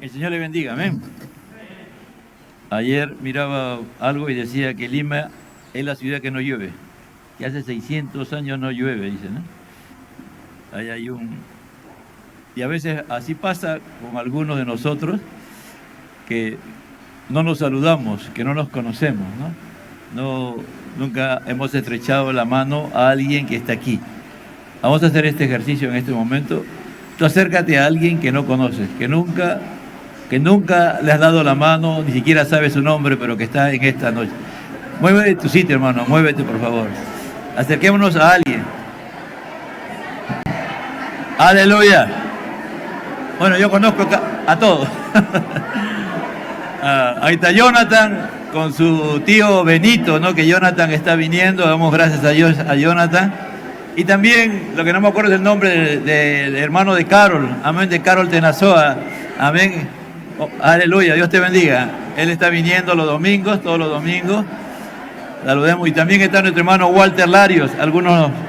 El Señor le bendiga, amén. Ayer miraba algo y decía que Lima es la ciudad que no llueve, que hace 600 años no llueve, dice, ¿no? Ahí hay Y a veces así pasa con algunos de nosotros que no nos saludamos, que no nos conocemos, ¿no? Nunca hemos estrechado la mano a alguien que está aquí. Vamos a hacer este ejercicio en este momento. Tú acércate a alguien que no conoces, que nunca le has dado la mano, ni siquiera sabes su nombre, pero que está en esta noche. Muévete de tu sitio, hermano, muévete, por favor. Acerquémonos a alguien. Aleluya. Bueno, yo conozco a todos. Ahí está Jonathan con su tío Benito, ¿no? Que Jonathan está viniendo, damos gracias a Dios a Jonathan. Y también, lo que no me acuerdo es el nombre del hermano de Carol, amén, de Carol Tenazoa, amén. Oh, aleluya, Dios te bendiga. Él está viniendo los domingos, todos los domingos. Saludemos. Y también está nuestro hermano Walter Larios,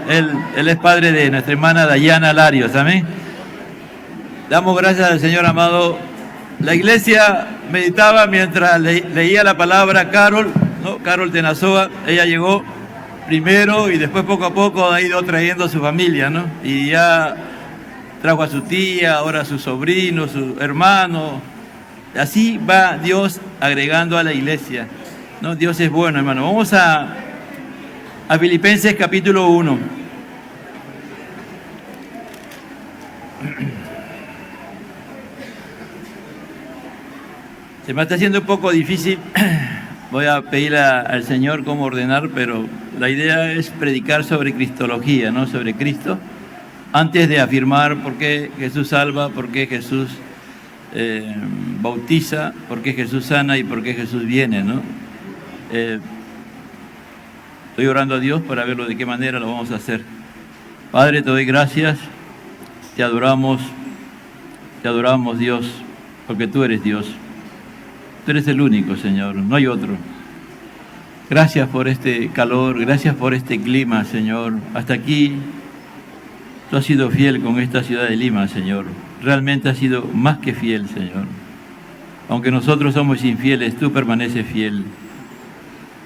él es padre de nuestra hermana Dayana Larios, amén. Damos gracias al Señor amado. La iglesia meditaba mientras leía la palabra Carol, ¿no? Carol Tenazoa, ella llegó primero y después poco a poco ha ido trayendo a su familia, ¿no? Y ya trajo a su tía, ahora a su sobrino, su hermano. Así va Dios agregando a la iglesia, ¿no? Dios es bueno, hermano. Vamos a Filipenses capítulo 1. Se me está haciendo un poco difícil. Voy a pedir al Señor cómo ordenar, pero la idea es predicar sobre cristología, ¿no? Sobre Cristo, antes de afirmar por qué Jesús salva, por qué Jesús bautiza, por qué Jesús sana y por qué Jesús viene, ¿no? Estoy orando a Dios para verlo de qué manera lo vamos a hacer. Padre, te doy gracias, te adoramos Dios, porque tú eres Dios. Tú eres el único, Señor, no hay otro. Gracias por este calor, gracias por este clima, Señor. Hasta aquí, tú has sido fiel con esta ciudad de Lima, Señor. Realmente has sido más que fiel, Señor. Aunque nosotros somos infieles, tú permaneces fiel.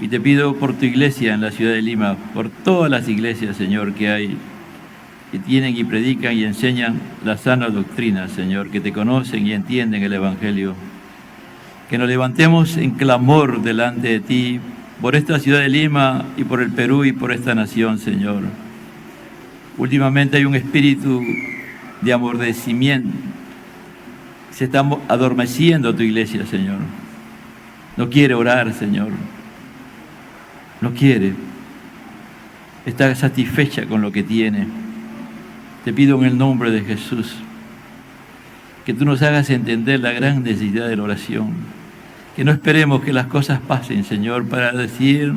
Y te pido por tu iglesia en la ciudad de Lima, por todas las iglesias, Señor, que hay, que tienen y predican y enseñan la sana doctrina, Señor, que te conocen y entienden el Evangelio. Que nos levantemos en clamor delante de ti, por esta ciudad de Lima y por el Perú y por esta nación, Señor. Últimamente hay un espíritu de amordecimiento. Se está adormeciendo tu iglesia, Señor. No quiere orar, Señor. No quiere. Está satisfecha con lo que tiene. Te pido en el nombre de Jesús que tú nos hagas entender la gran necesidad de la oración. Que no esperemos que las cosas pasen, Señor, para decir,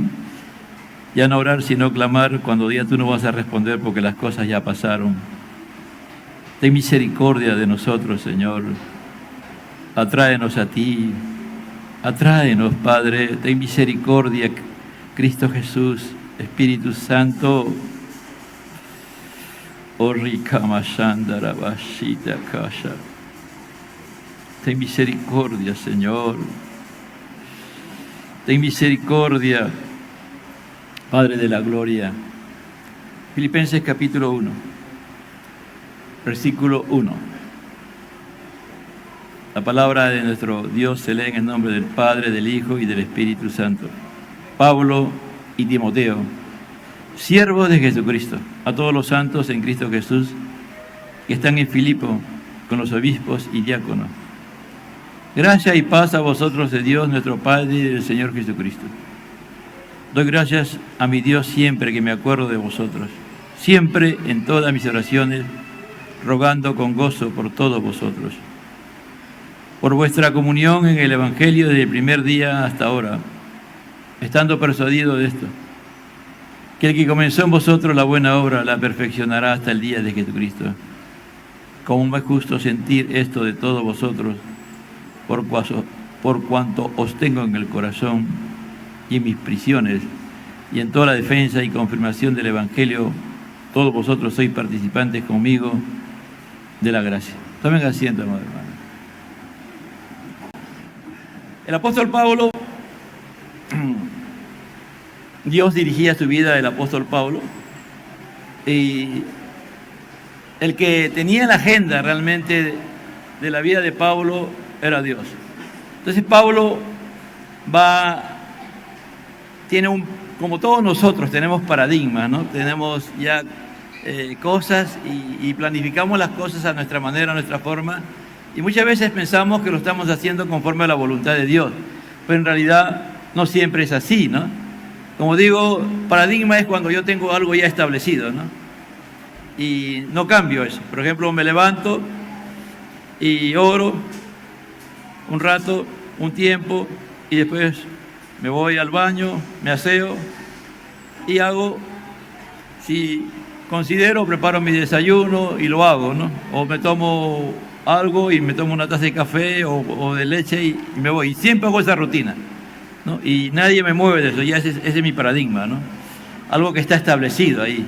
ya no orar, sino clamar cuando ya tú no vas a responder porque las cosas ya pasaron. Ten misericordia de nosotros, Señor. Atráenos a ti. Atráenos, Padre. Ten misericordia, Cristo Jesús, Espíritu Santo. Ten misericordia, Señor. Ten misericordia, Padre de la gloria. Filipenses capítulo 1, versículo 1. La palabra de nuestro Dios se lee en el nombre del Padre, del Hijo y del Espíritu Santo. Pablo y Timoteo, siervos de Jesucristo, a todos los santos en Cristo Jesús que están en Filipo con los obispos y diáconos. Gracia y paz a vosotros de Dios nuestro Padre y del Señor Jesucristo. Doy gracias a mi Dios siempre que me acuerdo de vosotros, siempre en todas mis oraciones, rogando con gozo por todos vosotros, por vuestra comunión en el Evangelio desde el primer día hasta ahora, estando persuadido de esto, que el que comenzó en vosotros la buena obra la perfeccionará hasta el día de Jesucristo. Como es justo sentir esto de todos vosotros, por cuanto os tengo en el corazón y en mis prisiones y en toda la defensa y confirmación del Evangelio, todos vosotros sois participantes conmigo de la gracia. Tomen asiento, hermano. El apóstol Pablo, Dios dirigía su vida del apóstol Pablo, y el que tenía la agenda realmente de la vida de Pablo era Dios. Entonces Pablo tiene como todos nosotros tenemos paradigmas, ¿no? Tenemos ya cosas y planificamos las cosas a nuestra manera, a nuestra forma, y muchas veces pensamos que lo estamos haciendo conforme a la voluntad de Dios, pero en realidad no siempre es así, ¿no? Como digo, paradigma es cuando yo tengo algo ya establecido, ¿no? Y no cambio eso. Por ejemplo, me levanto y oro un rato, un tiempo, y después me voy al baño, me aseo y hago, si considero, preparo mi desayuno y lo hago, ¿no? O me tomo algo y me tomo una taza de café o de leche y me voy. Y siempre hago esa rutina, ¿no? Y nadie me mueve de eso, ya ese es mi paradigma, ¿no? Algo que está establecido ahí.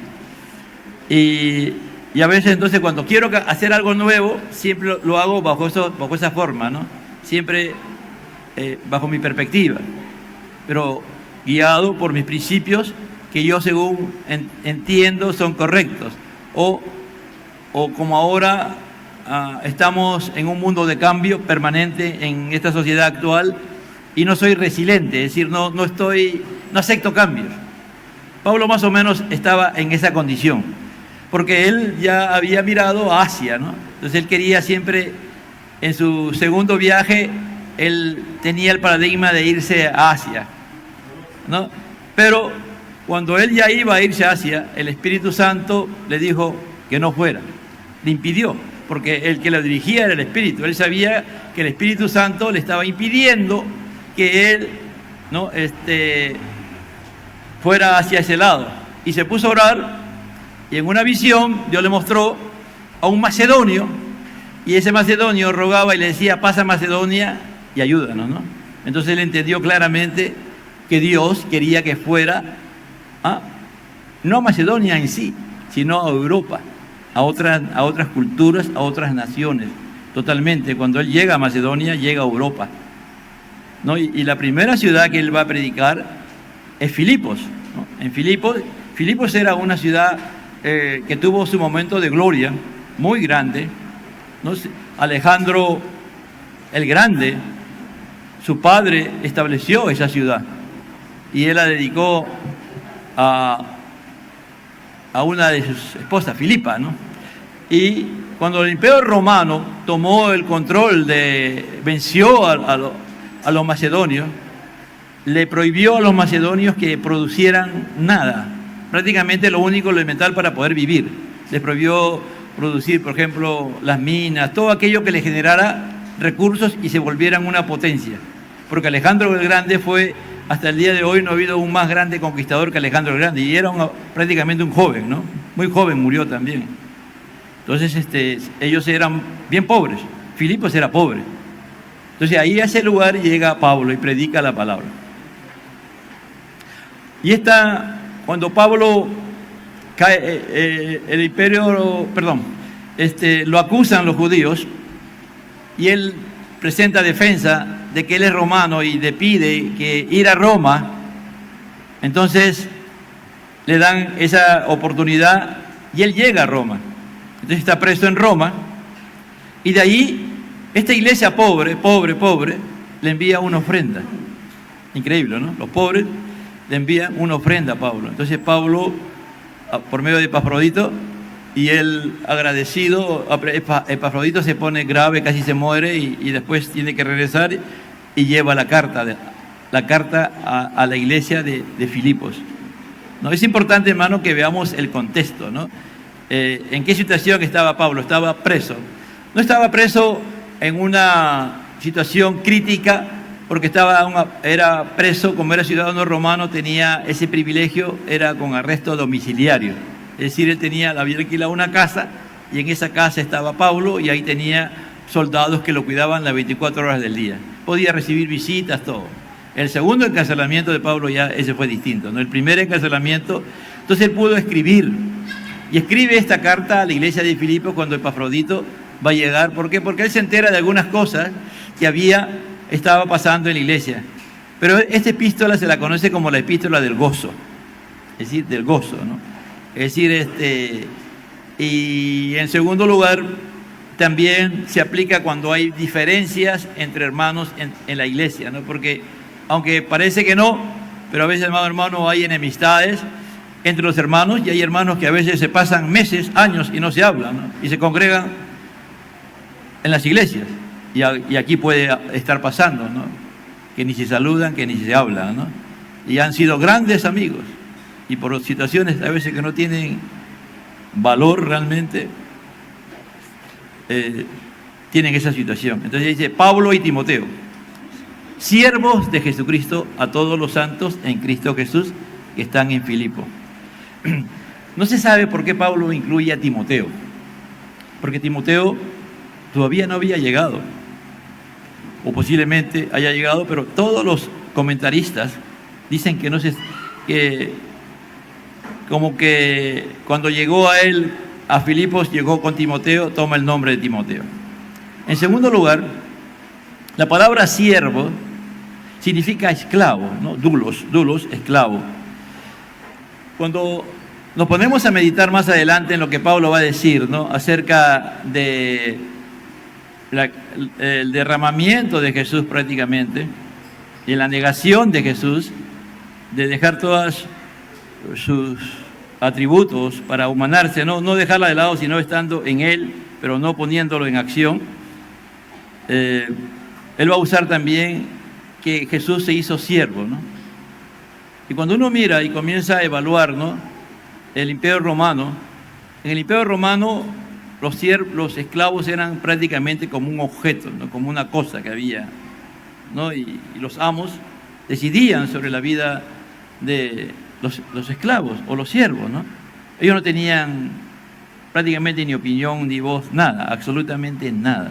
Y a veces entonces cuando quiero hacer algo nuevo, siempre lo hago bajo esa forma, ¿no? Siempre bajo mi perspectiva, pero guiado por mis principios que yo según entiendo son correctos. O como ahora estamos en un mundo de cambio permanente en esta sociedad actual y no soy resiliente, es decir, no acepto cambios. Pablo más o menos estaba en esa condición, porque él ya había mirado a Asia, ¿no? Entonces él quería siempre, en su segundo viaje, él tenía el paradigma de irse a Asia, ¿no? Pero cuando él ya iba a irse a Asia, el Espíritu Santo le dijo que no fuera, le impidió, porque el que lo dirigía era el Espíritu. Él sabía que el Espíritu Santo le estaba impidiendo que él, ¿no? fuera hacia ese lado. Y se puso a orar, y en una visión Dios le mostró a un macedonio, y ese macedonio rogaba y le decía: pasa a Macedonia y ayúdanos, ¿no? Entonces él entendió claramente que Dios quería que fuera no a Macedonia en sí, sino a Europa, a otras culturas, a otras naciones, totalmente. Cuando él llega a Macedonia, llega a Europa, ¿no? Y la primera ciudad que él va a predicar es Filipos, ¿no? En Filipos era una ciudad que tuvo su momento de gloria muy grande, ¿no? Alejandro el Grande, su padre, estableció esa ciudad y él la dedicó a una de sus esposas, Filipa, ¿no? Y cuando el Imperio Romano tomó el control venció a los macedonios, le prohibió a los macedonios que producieran nada, prácticamente lo único elemental para poder vivir. Les prohibió producir, por ejemplo, las minas, todo aquello que les generara recursos y se volvieran una potencia. Porque Alejandro el Grande fue, hasta el día de hoy no ha habido un más grande conquistador que Alejandro el Grande, y era prácticamente un joven, ¿no? Muy joven, murió también. Entonces ellos eran bien pobres, Filipos era pobre. Entonces ahí a ese lugar llega Pablo y predica la palabra. Y cuando Pablo cae, el imperio, lo acusan los judíos, y él presenta defensa de que él es romano y le pide que ir a Roma. Entonces le dan esa oportunidad y él llega a Roma. Entonces está preso en Roma, y de ahí esta iglesia pobre, le envía una ofrenda. Increíble, ¿no? Los pobres le envían una ofrenda a Pablo. Entonces Pablo, por medio de Epafrodito, y él agradecido, Epafrodito se pone grave, casi se muere, y después tiene que regresar y lleva la carta a la iglesia de Filipos, ¿no? Es importante, hermano, que veamos el contexto, ¿no? ¿En qué situación estaba Pablo? Estaba preso. No estaba preso en una situación crítica, porque era preso, como era ciudadano romano, tenía ese privilegio, era con arresto domiciliario. Es decir, él había alquilado una casa, y en esa casa estaba Pablo, y ahí tenía soldados que lo cuidaban las 24 horas del día. Podía recibir visitas, todo. El segundo encarcelamiento de Pablo ya ese fue distinto, ¿no? El primer encarcelamiento, entonces él pudo escribir, y escribe esta carta a la iglesia de Filipos cuando Epafrodito va a llegar. ¿Por qué? Porque él se entera de algunas cosas que había estaba pasando en la iglesia. Pero esta epístola se la conoce como la epístola del gozo, es decir, del gozo, ¿no? Es decir, y en segundo lugar, también se aplica cuando hay diferencias entre hermanos en la iglesia, ¿no? Porque aunque parece que no, pero a veces, hermano, hay enemistades entre los hermanos, y hay hermanos que a veces se pasan meses, años y no se hablan, ¿no? Y se congregan en las iglesias, y aquí puede estar pasando, ¿no? Que ni se saludan, que ni se hablan, ¿no? Y han sido grandes amigos, y por situaciones a veces que no tienen valor realmente, tienen esa situación. Entonces dice Pablo y Timoteo, siervos de Jesucristo, a todos los santos en Cristo Jesús que están en Filipo. No se sabe por qué Pablo incluye a Timoteo, porque Timoteo todavía no había llegado, o posiblemente haya llegado, pero todos los comentaristas dicen que como que cuando llegó a él, a Filipos, llegó con Timoteo, toma el nombre de Timoteo. En segundo lugar, la palabra siervo significa esclavo, ¿no? Dulos, esclavo. Cuando nos ponemos a meditar más adelante en lo que Pablo va a decir, ¿no? Acerca de el derramamiento de Jesús prácticamente, y la negación de Jesús, de dejar todas sus atributos para humanarse, no dejarla de lado, sino estando en Él, pero no poniéndolo en acción. Él va a usar también que Jesús se hizo siervo, ¿no? Y cuando uno mira y comienza a evaluar, ¿no?, el Imperio Romano, en el Imperio Romano los esclavos eran prácticamente como un objeto, ¿no?, como una cosa que había, ¿no? Y los amos decidían sobre la vida de los esclavos o los siervos, ¿no? Ellos no tenían prácticamente ni opinión, ni voz, nada, absolutamente nada.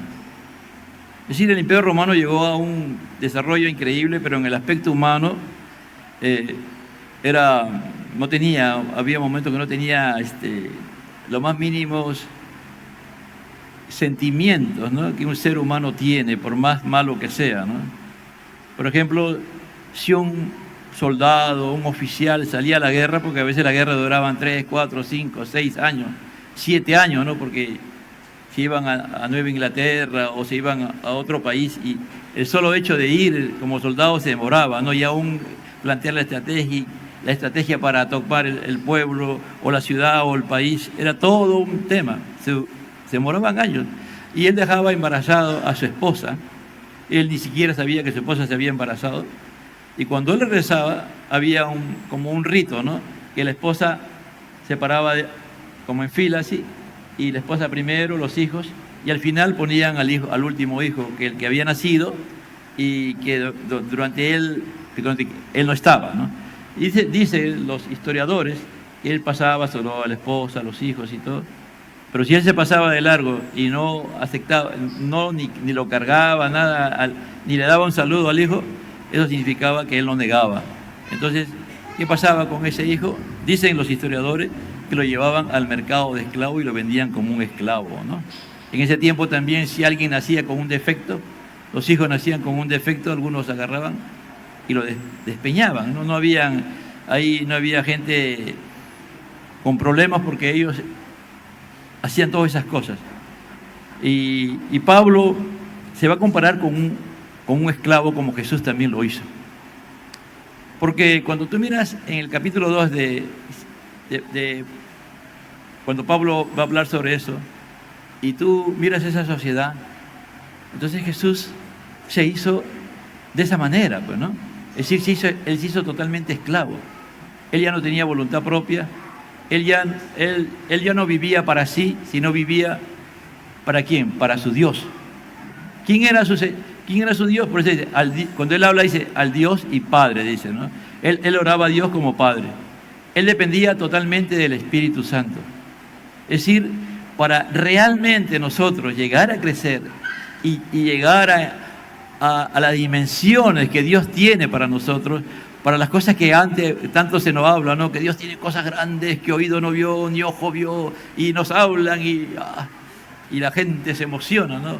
Es decir, el Imperio Romano llegó a un desarrollo increíble, pero en el aspecto humano había momentos que no tenía los más mínimos sentimientos, ¿no?, que un ser humano tiene, por más malo que sea, ¿no? Por ejemplo, si un soldado, un oficial salía a la guerra, porque a veces la guerra duraban 3, 4, 5, 6 años, 7 años, ¿no?, porque se iban a Nueva Inglaterra o se iban a otro país, y el solo hecho de ir como soldado se demoraba, ¿no?, y aún plantear la estrategia para topar el pueblo o la ciudad o el país, era todo un tema, se demoraban años. Y él dejaba embarazado a su esposa, él ni siquiera sabía que su esposa se había embarazado, y cuando él regresaba había como un rito, ¿no?, que la esposa se paraba como en fila así, y la esposa primero, los hijos, y al final ponían al último hijo, el que había nacido, y que durante él no estaba, ¿no? Y dice los historiadores que él pasaba solo a la esposa, a los hijos y todo, pero si él se pasaba de largo y no aceptaba, ni lo cargaba, nada, ni le daba un saludo al hijo, eso significaba que él lo negaba. Entonces, ¿qué pasaba con ese hijo? Dicen los historiadores que lo llevaban al mercado de esclavos y lo vendían como un esclavo, ¿no? En ese tiempo también, si alguien nacía con un defecto, los hijos nacían con un defecto, algunos agarraban y lo despeñaban, ¿no? No había gente con problemas, porque ellos hacían todas esas cosas. Y Pablo se va a comparar con un esclavo, como Jesús también lo hizo. Porque cuando tú miras en el capítulo 2 cuando Pablo va a hablar sobre eso, y tú miras esa sociedad, entonces Jesús se hizo de esa manera, pues, ¿no? Es decir, él se hizo totalmente esclavo. Él ya no tenía voluntad propia, él ya no vivía para sí, sino vivía ¿para quién? Para su Dios. ¿Quién era su Dios? Por eso dice, cuando él habla dice al Dios y Padre, dice, ¿no? Él oraba a Dios como Padre. Él dependía totalmente del Espíritu Santo. Es decir, para realmente nosotros llegar a crecer y llegar a las dimensiones que Dios tiene para nosotros, para las cosas que antes tanto se nos habla, ¿no?, que Dios tiene cosas grandes que oído no vio, ni ojo vio, y nos hablan y la gente se emociona, ¿no?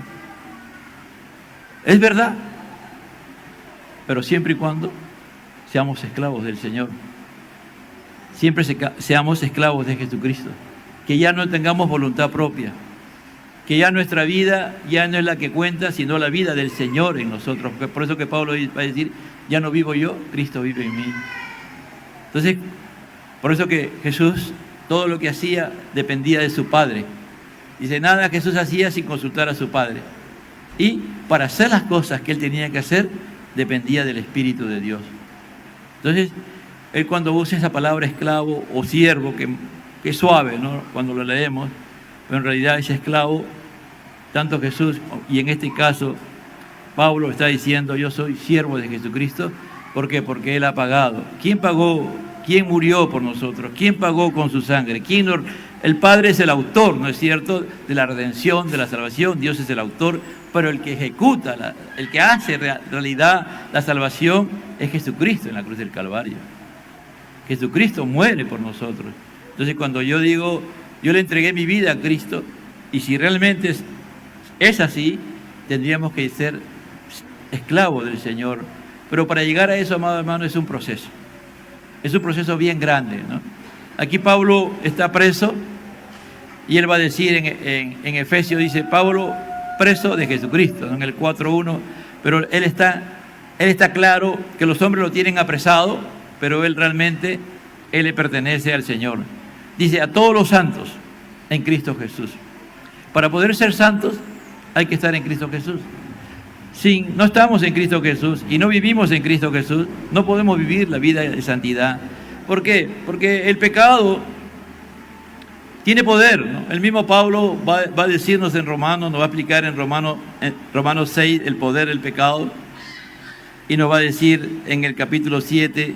Es verdad, pero siempre y cuando seamos esclavos del Señor. Siempre seamos esclavos de Jesucristo. Que ya no tengamos voluntad propia. Que ya nuestra vida ya no es la que cuenta, sino la vida del Señor en nosotros. Por eso que Pablo va a decir, ya no vivo yo, Cristo vive en mí. Entonces, por eso que Jesús, todo lo que hacía dependía de su Padre. Dice, nada Jesús hacía sin consultar a su Padre. Y para hacer las cosas que él tenía que hacer, dependía del Espíritu de Dios. Entonces, él cuando usa esa palabra esclavo o siervo, que es suave, ¿no?, cuando lo leemos, pero en realidad es esclavo, tanto Jesús, y en este caso, Pablo está diciendo, yo soy siervo de Jesucristo. ¿Por qué? Porque Él ha pagado. ¿Quién pagó? ¿Quién murió por nosotros? ¿Quién pagó con su sangre? El Padre es el autor, ¿no es cierto?, de la redención, de la salvación. Dios es el autor, pero el que ejecuta, el que hace realidad la salvación es Jesucristo en la cruz del Calvario. Jesucristo muere por nosotros. Entonces, cuando yo digo, yo le entregué mi vida a Cristo, y si realmente es así, tendríamos que ser esclavos del Señor. Pero para llegar a eso, amado hermano, es un proceso. Es un proceso bien grande, ¿no? Aquí Pablo está preso, y él va a decir en Efesios, dice, Pablo preso de Jesucristo, ¿no?, en el 4:1, pero él está claro que los hombres lo tienen apresado, pero él le pertenece al Señor. Dice, a todos los santos en Cristo Jesús. Para poder ser santos, hay que estar en Cristo Jesús. Si no estamos en Cristo Jesús y no vivimos en Cristo Jesús, no podemos vivir la vida de santidad. ¿Por qué? Porque el pecado tiene poder, ¿no? El mismo Pablo va a decirnos en Romanos, nos va a explicar en Romanos 6 el poder del pecado, y nos va a decir en el capítulo 7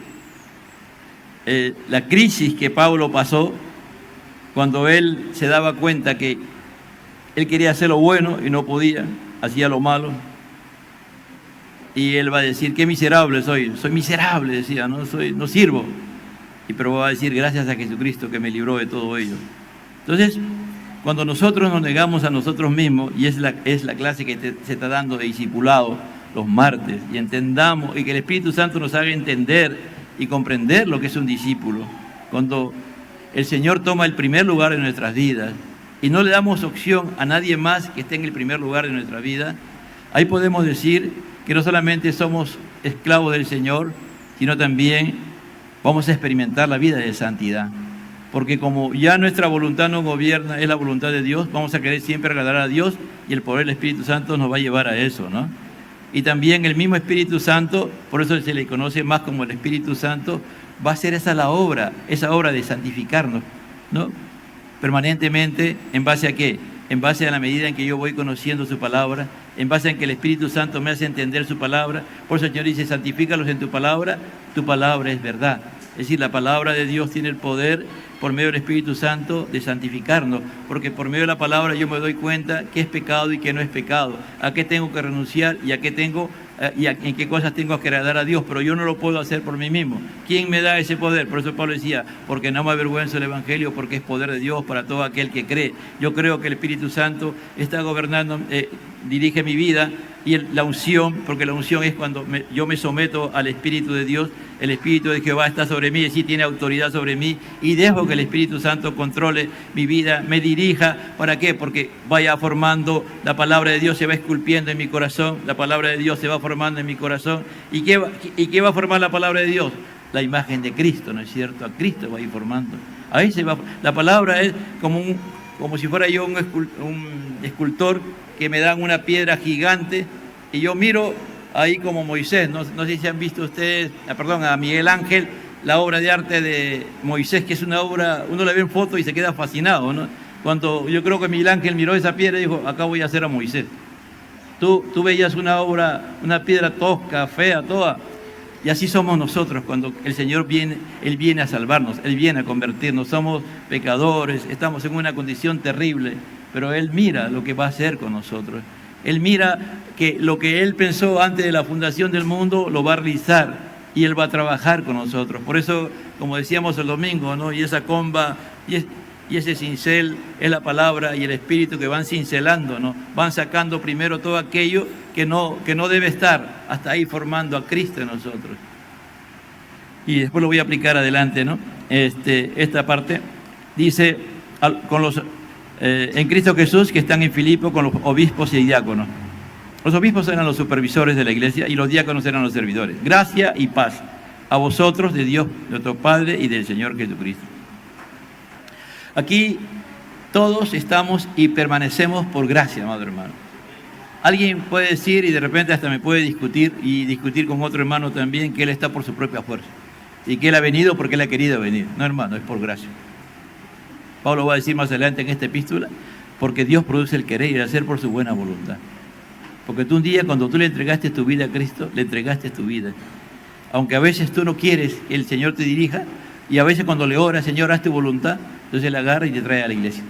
la crisis que Pablo pasó cuando él se daba cuenta que él quería hacer lo bueno y no podía, hacía lo malo. Y él va a decir, qué miserable soy miserable, decía, no sirvo. Pero va a decir, gracias a Jesucristo que me libró de todo ello. Entonces, cuando nosotros nos negamos a nosotros mismos, y es la clase que se está dando de discipulado los martes, y entendamos, y que el Espíritu Santo nos haga entender y comprender lo que es un discípulo, cuando el Señor toma el primer lugar en nuestras vidas, y no le damos opción a nadie más que esté en el primer lugar de nuestra vida, ahí podemos decir que no solamente somos esclavos del Señor, sino también vamos a experimentar la vida de santidad. Porque como ya nuestra voluntad no gobierna, es la voluntad de Dios, vamos a querer siempre agradar a Dios, y el poder del Espíritu Santo nos va a llevar a eso, ¿no? Y también el mismo Espíritu Santo, por eso se le conoce más como el Espíritu Santo, va a ser esa obra de santificarnos, ¿no? Permanentemente, ¿en base a qué? En base a la medida en que yo voy conociendo su palabra, en base en que el Espíritu Santo me hace entender su palabra. Por eso el Señor dice, santifícalos en tu palabra es verdad. Es decir, la palabra de Dios tiene el poder, por medio del Espíritu Santo, de santificarnos, porque por medio de la palabra yo me doy cuenta qué es pecado y qué no es pecado, a qué tengo que renunciar y en qué cosas tengo que agradar a Dios, pero yo no lo puedo hacer por mí mismo. ¿Quién me da ese poder? Por eso Pablo decía, porque no me avergüenzo el Evangelio, porque es poder de Dios para todo aquel que cree. Yo creo que el Espíritu Santo está gobernando, dirige mi vida, y la unción, porque la unción es cuando yo me someto al Espíritu de Dios, el Espíritu de Jehová está sobre mí, y sí tiene autoridad sobre mí, y dejo que el Espíritu Santo controle mi vida, me dirija. ¿Para qué? Porque vaya formando, la palabra de Dios se va esculpiendo en mi corazón, la palabra de Dios se va formando en mi corazón. ¿Y qué va a formar la palabra de Dios? La imagen de Cristo, ¿no es cierto? A Cristo va a ir formando. Ahí se va. La palabra es como si fuera yo un escultor que me dan una piedra gigante y yo miro ahí como Moisés. No sé si han visto ustedes, a Miguel Ángel, la obra de arte de Moisés, que es una obra, uno la ve en foto y se queda fascinado, ¿no? Cuando yo creo que Miguel Ángel miró esa piedra y dijo, acá voy a hacer a Moisés. Tú veías una piedra tosca, fea, toda. Y así somos nosotros cuando el Señor viene, Él viene a salvarnos, Él viene a convertirnos. Somos pecadores, estamos en una condición terrible, pero Él mira lo que va a hacer con nosotros. Él mira que lo que Él pensó antes de la fundación del mundo lo va a realizar y Él va a trabajar con nosotros. Por eso, como decíamos el domingo, ¿no? Y esa comba, y ese cincel es la palabra y el Espíritu que van cincelando, ¿no? Van sacando primero todo aquello que no debe estar, hasta ahí formando a Cristo en nosotros. Y después lo voy a aplicar adelante, ¿no? Esta parte dice, en Cristo Jesús, que están en Filipo con los obispos y diáconos. Los obispos eran los supervisores de la iglesia y los diáconos eran los servidores. Gracia y paz a vosotros de Dios, nuestro Padre, y del Señor Jesucristo. Aquí todos estamos y permanecemos por gracia, amado hermano. Alguien puede decir, y de repente hasta me puede discutir con otro hermano también, que él está por su propia fuerza y que él ha venido porque él ha querido venir. No, hermano, es por gracia. Pablo va a decir más adelante en esta epístola, porque Dios produce el querer y el hacer por su buena voluntad. Porque tú un día, cuando tú le entregaste tu vida a Cristo, le entregaste tu vida. Aunque a veces tú no quieres que el Señor te dirija, y a veces cuando le oras, Señor, haz tu voluntad, entonces Él agarra y te trae a la iglesia.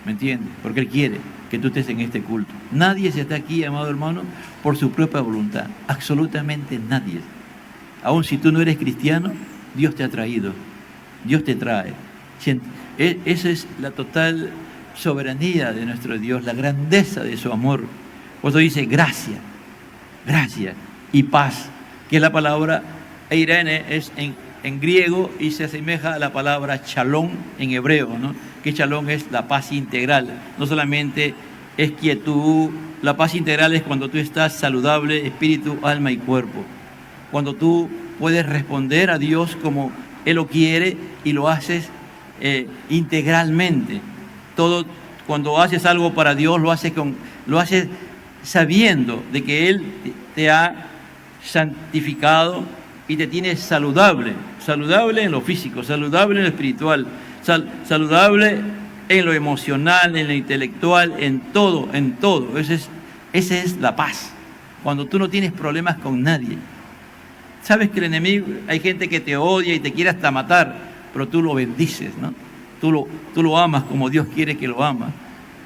¿Me entiendes? Porque Él quiere que tú estés en este culto. Nadie se está aquí, amado hermano, por su propia voluntad. Absolutamente nadie. Aun si tú no eres cristiano, Dios te ha traído. Dios te trae. Esa es la total soberanía de nuestro Dios, la grandeza de su amor. Por eso dice gracia y paz, que es la palabra eirene, es en griego y se asemeja a la palabra shalom en hebreo, ¿no? Que shalom es la paz integral, no solamente es quietud. La paz integral es cuando tú estás saludable, espíritu, alma y cuerpo. Cuando tú puedes responder a Dios como Él lo quiere y lo haces integralmente. Todo, cuando haces algo para Dios, lo haces sabiendo de que Él te ha santificado y te tiene saludable en lo físico, saludable en lo espiritual, saludable en lo emocional, en lo intelectual, en todo. Esa es la paz. Cuando tú no tienes problemas con nadie. Sabes que el enemigo, hay gente que te odia y te quiere hasta matar, pero tú lo bendices, ¿no? Tú lo amas como Dios quiere que lo amas.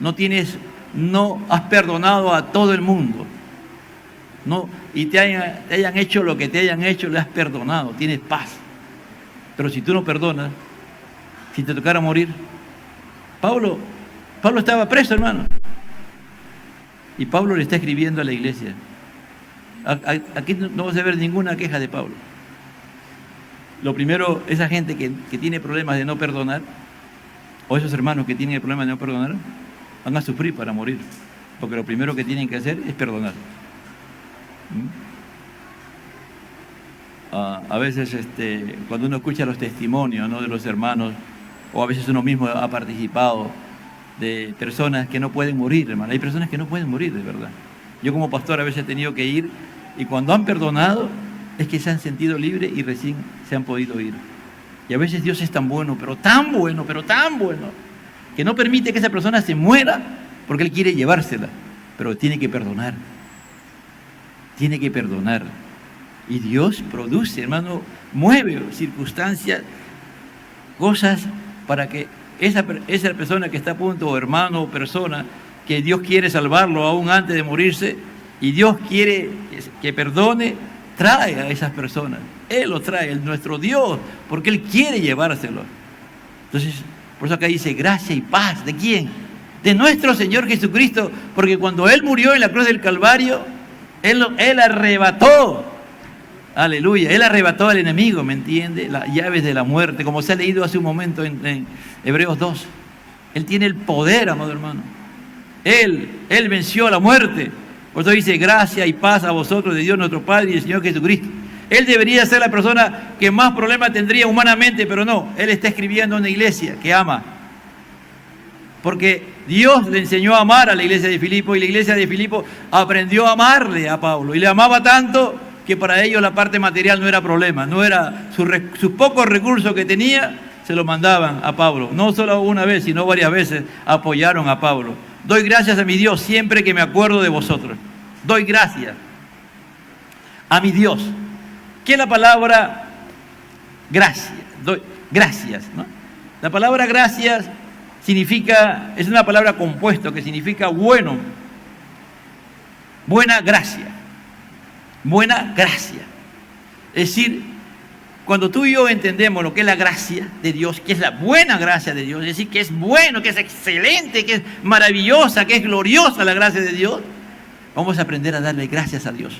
No has perdonado a todo el mundo. No, y te hayan hecho lo que te hayan hecho, le has perdonado, tienes paz. Pero si tú no perdonas, si te tocara morir, Pablo estaba preso, hermano. Y Pablo le está escribiendo a la iglesia. Aquí no vas a ver ninguna queja de Pablo. Lo primero, esa gente que tiene problemas de no perdonar, o esos hermanos que tienen el problema de no perdonar, van a sufrir para morir, porque lo primero que tienen que hacer es perdonar. A veces cuando uno escucha los testimonios, ¿no?, de los hermanos, o a veces uno mismo ha participado de personas que no pueden morir, hermano. Hay personas que no pueden morir, de verdad. Yo como pastor a veces he tenido que ir, y cuando han perdonado es que se han sentido libres y recién se han podido ir. Y a veces Dios es tan bueno, pero tan bueno, que no permite que esa persona se muera porque Él quiere llevársela, pero tiene que perdonar. Y Dios produce, hermano, mueve circunstancias, cosas para que esa persona que está a punto, o hermano o persona, que Dios quiere salvarlo aún antes de morirse, y Dios quiere que perdone, trae a esas personas. Él lo trae, nuestro Dios, porque Él quiere llevárselo. Entonces, por eso acá dice gracia y paz. ¿De quién? De nuestro Señor Jesucristo, porque cuando Él murió en la cruz del Calvario, Él arrebató, aleluya, Él arrebató al enemigo, ¿me entiende? Las llaves de la muerte, como se ha leído hace un momento en Hebreos 2. Él tiene el poder, amado hermano. Él venció a la muerte. Por eso dice gracia y paz a vosotros de Dios nuestro Padre y del Señor Jesucristo. Él debería ser la persona que más problemas tendría humanamente, pero no. Él está escribiendo a una iglesia que ama. Porque Dios le enseñó a amar a la iglesia de Filipo, y la iglesia de Filipo aprendió a amarle a Pablo. Y le amaba tanto que para ellos la parte material no era problema. No era sus pocos recursos que tenía, se los mandaban a Pablo. No solo una vez, sino varias veces apoyaron a Pablo. Doy gracias a mi Dios siempre que me acuerdo de vosotros. Doy gracias a mi Dios. ¿Qué es la palabra gracias? Doy gracias, ¿no? La palabra gracias es una palabra compuesta que significa bueno. Buena gracia. Buena gracia. Es decir, Cuando tú y yo entendemos lo que es la gracia de Dios, que es la buena gracia de Dios, es decir, que es bueno, que es excelente, que es maravillosa, que es gloriosa la gracia de Dios, vamos a aprender a darle gracias a Dios.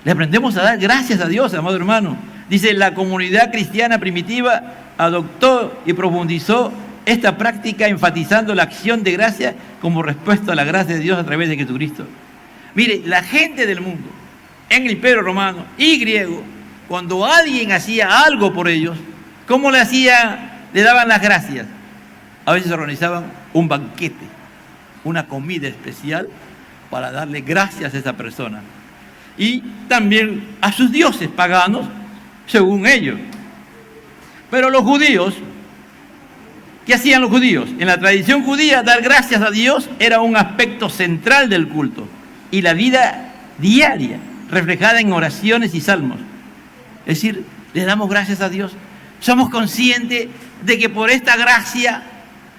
Le aprendemos a dar gracias a Dios, amado hermano. Dice, la comunidad cristiana primitiva adoptó y profundizó esta práctica enfatizando la acción de gracia como respuesta a la gracia de Dios a través de Jesucristo. Mire, la gente del mundo, en el Imperio Romano y griego, cuando alguien hacía algo por ellos, ¿cómo le hacían? Le daban las gracias. A veces organizaban un banquete, una comida especial para darle gracias a esa persona. Y también a sus dioses paganos, según ellos. Pero los judíos, ¿qué hacían los judíos? En la tradición judía, dar gracias a Dios era un aspecto central del culto y la vida diaria, reflejada en oraciones y salmos. Es decir, le damos gracias a Dios. Somos conscientes de que por esta gracia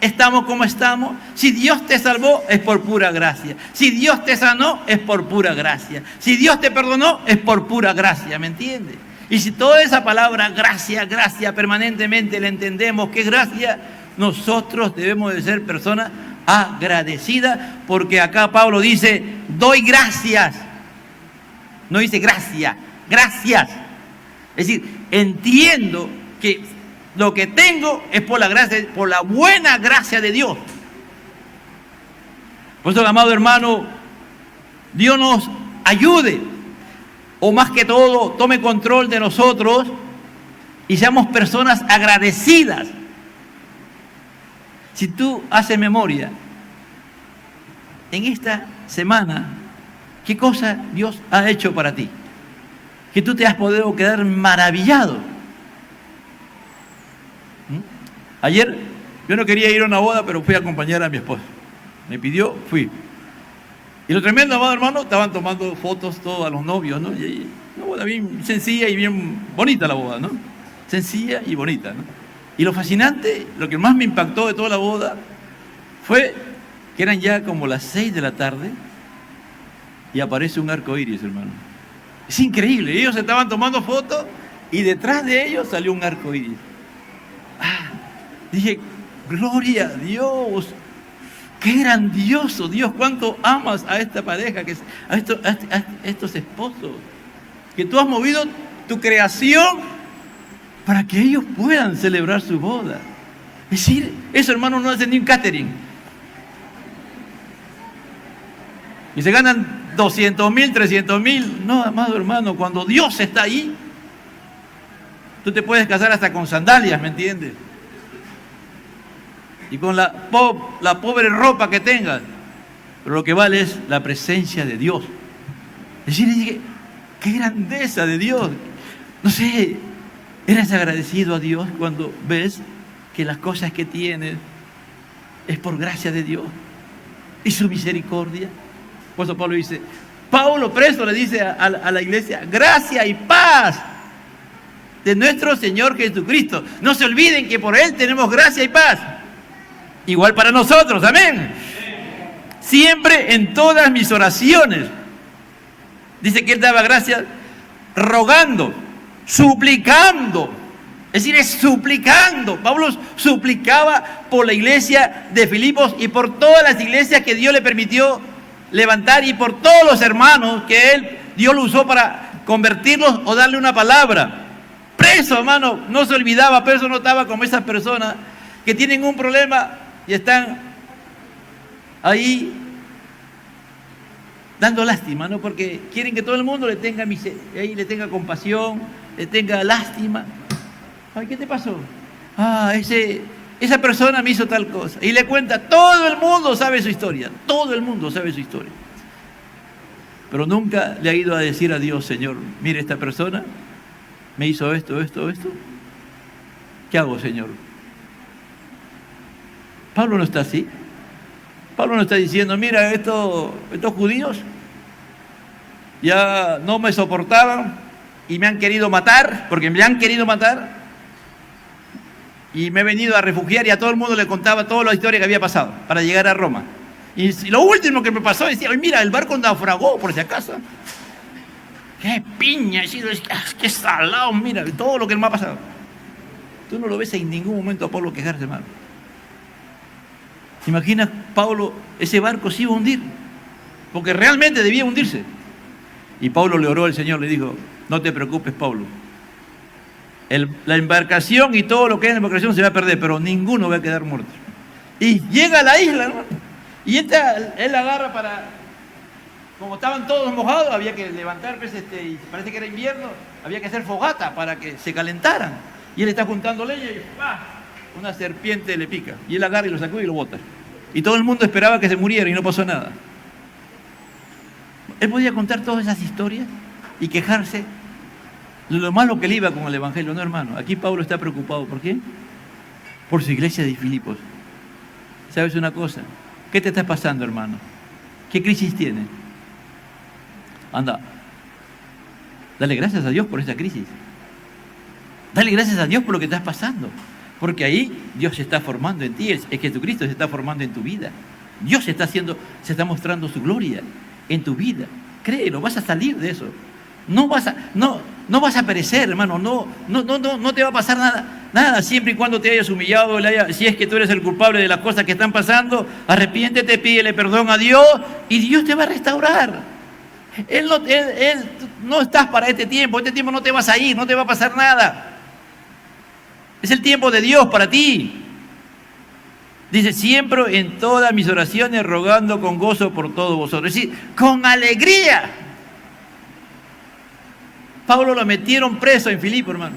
estamos como estamos. Si Dios te salvó, es por pura gracia. Si Dios te sanó, es por pura gracia. Si Dios te perdonó, es por pura gracia, ¿me entiendes? Y si toda esa palabra gracia, gracia, permanentemente la entendemos que es gracia, nosotros debemos de ser personas agradecidas, porque acá Pablo dice, doy gracias. No dice gracia, gracias. Es decir, entiendo que lo que tengo es por la gracia, por la buena gracia de Dios. Por eso, amado hermano, Dios nos ayude, o más que todo, tome control de nosotros y seamos personas agradecidas. Si tú haces memoria, en esta semana, ¿qué cosa Dios ha hecho para ti? Que tú te has podido quedar maravillado. Ayer yo no quería ir a una boda, pero fui a acompañar a mi esposa. Me pidió, fui. Y lo tremendo, amado hermano, estaban tomando fotos todos a los novios, ¿no? Y una boda bien sencilla y bien bonita la boda, ¿no? Sencilla y bonita, ¿no? Y lo fascinante, lo que más me impactó de toda la boda, fue que eran ya como las 6 de la tarde y aparece un arco iris, hermano. Es increíble, ellos estaban tomando fotos y detrás de ellos salió un arco iris. Dije, gloria a Dios, qué grandioso Dios, cuánto amas a esta pareja, a estos esposos, que tú has movido tu creación para que ellos puedan celebrar su boda. Es decir, eso, hermano, no hace ni un catering. Y se ganan 200,000, 300,000. No, amado hermano, cuando Dios está ahí, tú te puedes casar hasta con sandalias, ¿me entiendes? Y con la pobre ropa que tengas. Pero lo que vale es la presencia de Dios. Es decir, dije, qué grandeza de Dios. No sé, ¿eres agradecido a Dios cuando ves que las cosas que tienes es por gracia de Dios y su misericordia? Por eso Pablo dice, Pablo preso le dice a la iglesia, gracia y paz de nuestro Señor Jesucristo. No se olviden que por Él tenemos gracia y paz. Igual para nosotros, amén. Siempre en todas mis oraciones. Dice que Él daba gracias rogando, suplicando. Es decir, es suplicando. Pablo suplicaba por la iglesia de Filipos y por todas las iglesias que Dios le permitió levantar y por todos los hermanos que Dios lo usó para convertirlos o darle una palabra. Preso, hermano, no se olvidaba, preso no estaba como esas personas que tienen un problema y están ahí dando lástima, ¿no? Porque quieren que todo el mundo le tenga le tenga compasión, le tenga lástima. Ay, ¿qué te pasó? Esa persona me hizo tal cosa. Y le cuenta, todo el mundo sabe su historia, todo el mundo sabe su historia. Pero nunca le ha ido a decir a Dios, Señor, mire, esta persona me hizo esto. ¿Qué hago, Señor? Pablo no está así. Pablo no está diciendo, mira, estos judíos ya no me soportaban y me han querido matar, porque me han querido matar, y me he venido a refugiar y a todo el mundo le contaba toda la historia que había pasado para llegar a Roma. Y lo último que me pasó, decía, mira, el barco naufragó, por si acaso. qué piña, qué salado, mira, todo lo que me ha pasado. Tú no lo ves en ningún momento a Pablo quejarse, hermano. ¿Te imaginas, Pablo, ese barco se iba a hundir? Porque realmente debía hundirse. Y Pablo le oró al Señor, le dijo, no te preocupes, Pablo. La embarcación y todo lo que hay en la embarcación se va a perder, pero ninguno va a quedar muerto. Y llega a la isla, hermano. Y él agarra para... Como estaban todos mojados, había que levantar, pues, y parece que era invierno, había que hacer fogata para que se calentaran. Y él está juntando leña y ¡pah! Una serpiente le pica. Y él agarra y lo sacó y lo bota. Y todo el mundo esperaba que se muriera y no pasó nada. Él podía contar todas esas historias y quejarse de lo malo que le iba con el Evangelio. No, hermano, aquí Pablo está preocupado. ¿Por qué? Por su iglesia de Filipos. ¿Sabes una cosa? ¿Qué te está pasando, hermano? ¿Qué crisis tienes? Anda, dale gracias a Dios por esa crisis. Dale gracias a Dios por lo que estás pasando. Porque ahí Dios se está formando en ti. Es Jesucristo se está formando en tu vida. Dios se está mostrando su gloria en tu vida. Créelo, vas a salir de eso. No vas a perecer, hermano. No te va a pasar nada, siempre y cuando te hayas humillado. Si es que tú eres el culpable de las cosas que están pasando, arrepiéntete, pídele perdón a Dios y Dios te va a restaurar. Él no estás para este tiempo no te vas a ir, no te va a pasar nada. Es el tiempo de Dios para ti. Dice, siempre en todas mis oraciones rogando con gozo por todos vosotros. Es decir, con alegría. Pablo lo metieron preso en Filipo, hermano.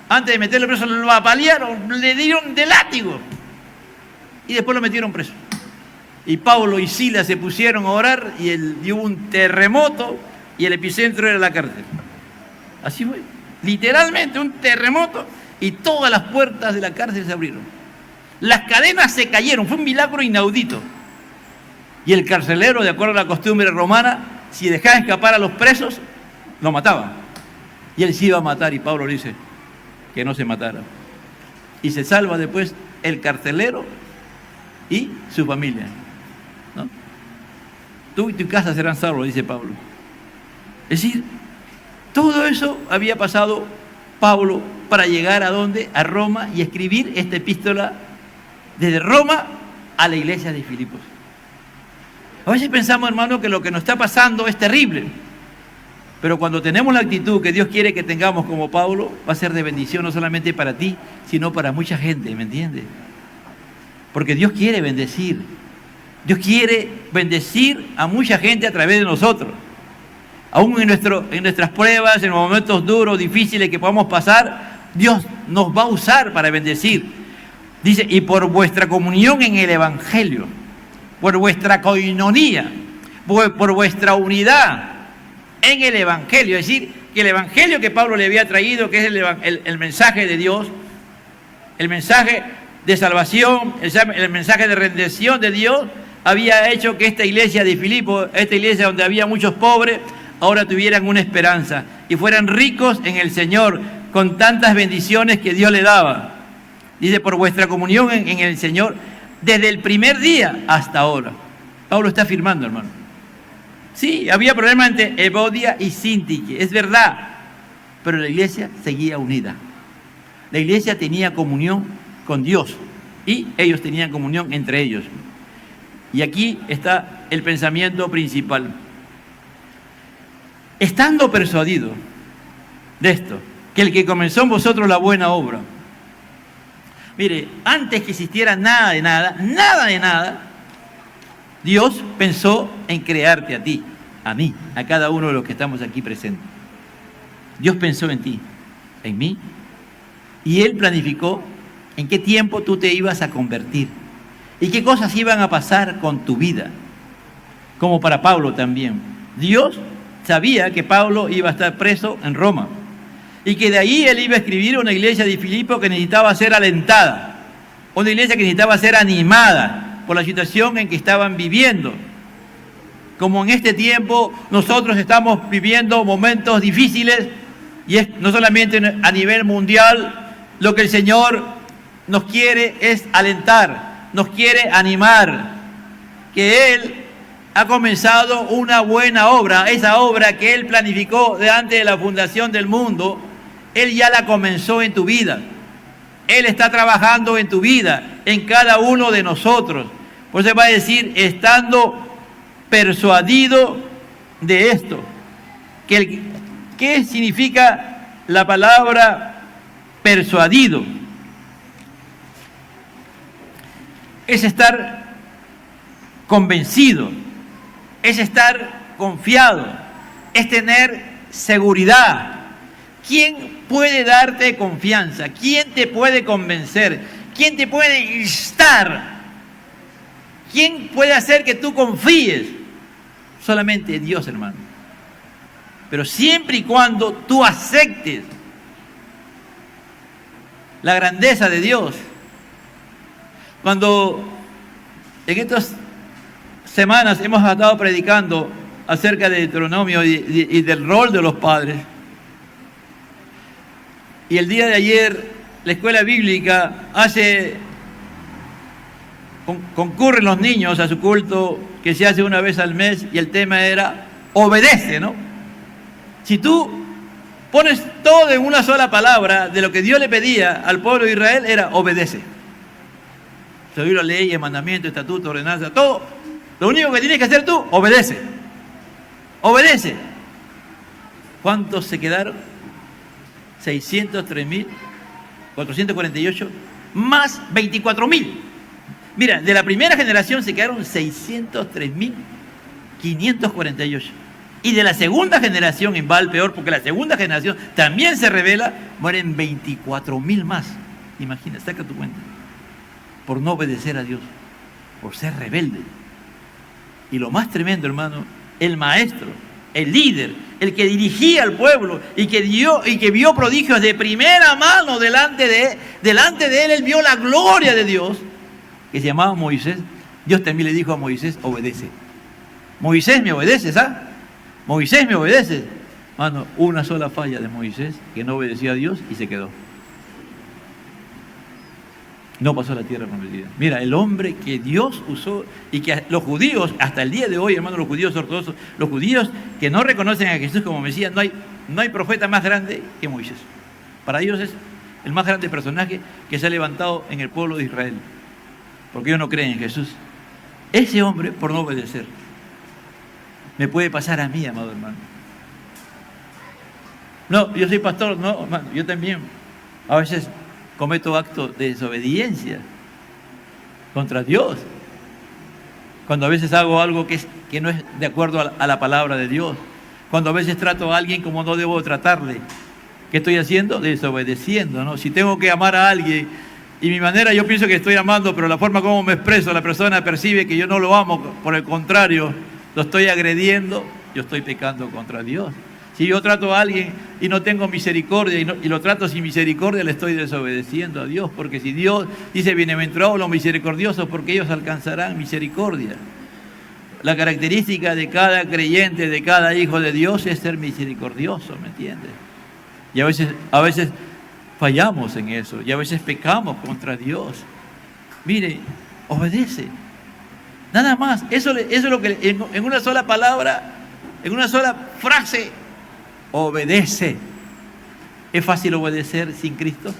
Antes de meterlo preso lo apalearon, le dieron de látigo. Y después lo metieron preso. Y Pablo y Silas se pusieron a orar y hubo un terremoto y el epicentro era la cárcel. Así fue. Literalmente un terremoto y todas las puertas de la cárcel se abrieron. Las cadenas se cayeron, fue un milagro inaudito. Y el carcelero, de acuerdo a la costumbre romana, si dejaba escapar a los presos, lo mataba. Y él se iba a matar y Pablo le dice que no se matara. Y se salva después el carcelero y su familia. ¿No? Tú y tu casa serán salvos, dice Pablo. Es decir, todo eso había pasado Pablo para llegar a ¿dónde? A Roma y escribir esta epístola desde Roma a la iglesia de Filipos. A veces pensamos, hermano, que lo que nos está pasando es terrible. Pero cuando tenemos la actitud que Dios quiere que tengamos como Pablo, va a ser de bendición no solamente para ti, sino para mucha gente, ¿me entiendes? Porque Dios quiere bendecir. Dios quiere bendecir a mucha gente a través de nosotros. Aún en nuestras pruebas, en los momentos duros, difíciles que podamos pasar, Dios nos va a usar para bendecir. Dice, y por vuestra comunión en el Evangelio, por vuestra koinonía, por vuestra unidad en el Evangelio. Es decir, que el Evangelio que Pablo le había traído, que es el mensaje de Dios, el mensaje de salvación, el mensaje de redención de Dios, había hecho que esta iglesia de Filipos, esta iglesia donde había muchos pobres, ahora tuvieran una esperanza y fueran ricos en el Señor con tantas bendiciones que Dios le daba. Dice, por vuestra comunión en el Señor desde el primer día hasta ahora. Pablo está afirmando, hermano. Sí, había problemas entre Evodia y Síntique, es verdad, pero la iglesia seguía unida. La iglesia tenía comunión con Dios y ellos tenían comunión entre ellos. Y aquí está el pensamiento principal. Estando persuadido de esto, que el que comenzó en vosotros la buena obra. Mire, antes que existiera nada de nada, Dios pensó en crearte a ti, a mí, a cada uno de los que estamos aquí presentes. Dios pensó en ti, en mí, y Él planificó en qué tiempo tú te ibas a convertir y qué cosas iban a pasar con tu vida, como para Pablo también. Dios sabía que Pablo iba a estar preso en Roma y que de ahí él iba a escribir una iglesia de Filipos que necesitaba ser alentada, una iglesia que necesitaba ser animada por la situación en que estaban viviendo. Como en este tiempo nosotros estamos viviendo momentos difíciles, y es no solamente a nivel mundial, lo que el Señor nos quiere es alentar, nos quiere animar, que Él ha comenzado una buena obra. Esa obra que Él planificó de antes de la fundación del mundo, Él ya la comenzó en tu vida. Él está trabajando en tu vida, en cada uno de nosotros. Por eso va a decir, estando persuadido de esto. ¿Qué significa la palabra persuadido? Es estar convencido, es estar confiado, es tener seguridad. ¿Quién puede darte confianza? ¿Quién te puede convencer? ¿Quién te puede instar? ¿Quién puede hacer que tú confíes? Solamente Dios, hermano. Pero siempre y cuando tú aceptes la grandeza de Dios. Cuando en estas semanas hemos estado predicando acerca de Deuteronomio y del rol de los padres, y el día de ayer la escuela bíblica concurren los niños a su culto que se hace una vez al mes, y el tema era obedece, ¿no? Si tú pones todo en una sola palabra de lo que Dios le pedía al pueblo de Israel, era obedece. Seguir las leyes, mandamientos, estatutos, ordenanzas, todo. Lo único que tienes que hacer tú, obedece. Obedece. ¿Cuántos se quedaron? 603.448 más 24.000. Mira, de la primera generación se quedaron 603.548. Y de la segunda generación, en Baal peor, porque la segunda generación también se revela, mueren 24.000 más. Imagina, saca tu cuenta. Por no obedecer a Dios, por ser rebelde. Y lo más tremendo, hermano, el maestro, el líder, el que dirigía al pueblo y que vio prodigios de primera mano delante de él, él vio la gloria de Dios, que se llamaba Moisés. Dios también le dijo a Moisés, obedece. Moisés, me obedeces, ¿ah? Moisés, me obedeces. Mano, una sola falla de Moisés, que no obedeció a Dios y se quedó. No pasó a la tierra prometida. Mira, el hombre que Dios usó y que los judíos, hasta el día de hoy, hermano, los judíos ortodoxos, los judíos que no reconocen a Jesús como Mesías, no hay profeta más grande que Moisés. Para ellos es el más grande personaje que se ha levantado en el pueblo de Israel, porque ellos no creen en Jesús. Ese hombre, por no obedecer, me puede pasar a mí, amado hermano. No, yo soy pastor, no, hermano, yo también a veces cometo actos de desobediencia contra Dios. Cuando a veces hago algo que no es de acuerdo a la palabra de Dios. Cuando a veces trato a alguien como no debo tratarle. ¿Qué estoy haciendo? Desobedeciendo, ¿no? Si tengo que amar a alguien y mi manera, yo pienso que estoy amando, pero la forma como me expreso, la persona percibe que yo no lo amo, por el contrario, lo estoy agrediendo, yo estoy pecando contra Dios. Si yo trato a alguien y no tengo misericordia y lo trato sin misericordia, le estoy desobedeciendo a Dios, porque si Dios dice, bienaventurados los misericordiosos, porque ellos alcanzarán misericordia. La característica de cada creyente, de cada hijo de Dios, es ser misericordioso, ¿me entiendes? Y a veces fallamos en eso, y a veces pecamos contra Dios. Mire, obedece. Nada más. Eso es lo que en una sola palabra, en una sola frase, obedece. ¿Es fácil obedecer sin Cristo?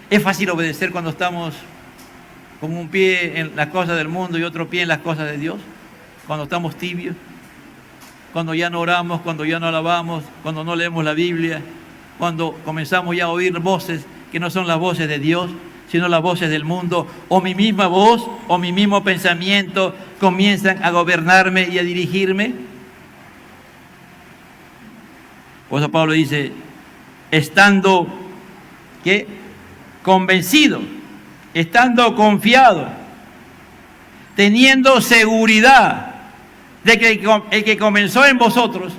¿Es fácil obedecer cuando estamos con un pie en las cosas del mundo y otro pie en las cosas de Dios? Cuando estamos tibios, cuando ya no oramos, cuando ya no alabamos, cuando no leemos la Biblia, cuando comenzamos ya a oír voces que no son las voces de Dios, sino las voces del mundo, o mi misma voz, o mi mismo pensamiento comienzan a gobernarme y a dirigirme. Por eso Pablo dice, estando ¿qué? Convencido, estando confiado, teniendo seguridad de que el que comenzó en vosotros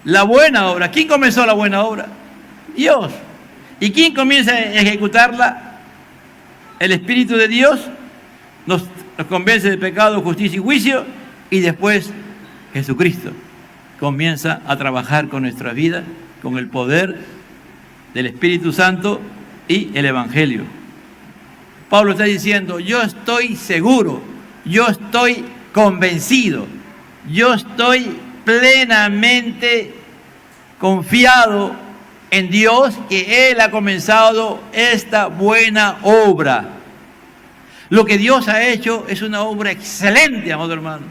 la buena obra. ¿Quién comenzó la buena obra? Dios. ¿Y quién comienza a ejecutarla? El Espíritu de Dios nos convence de pecado, justicia y juicio, y después Jesucristo comienza a trabajar con nuestra vida, con el poder del Espíritu Santo y el Evangelio. Pablo está diciendo, yo estoy seguro, yo estoy convencido. Yo estoy plenamente confiado en Dios, que Él ha comenzado esta buena obra. Lo que Dios ha hecho es una obra excelente, amado hermano.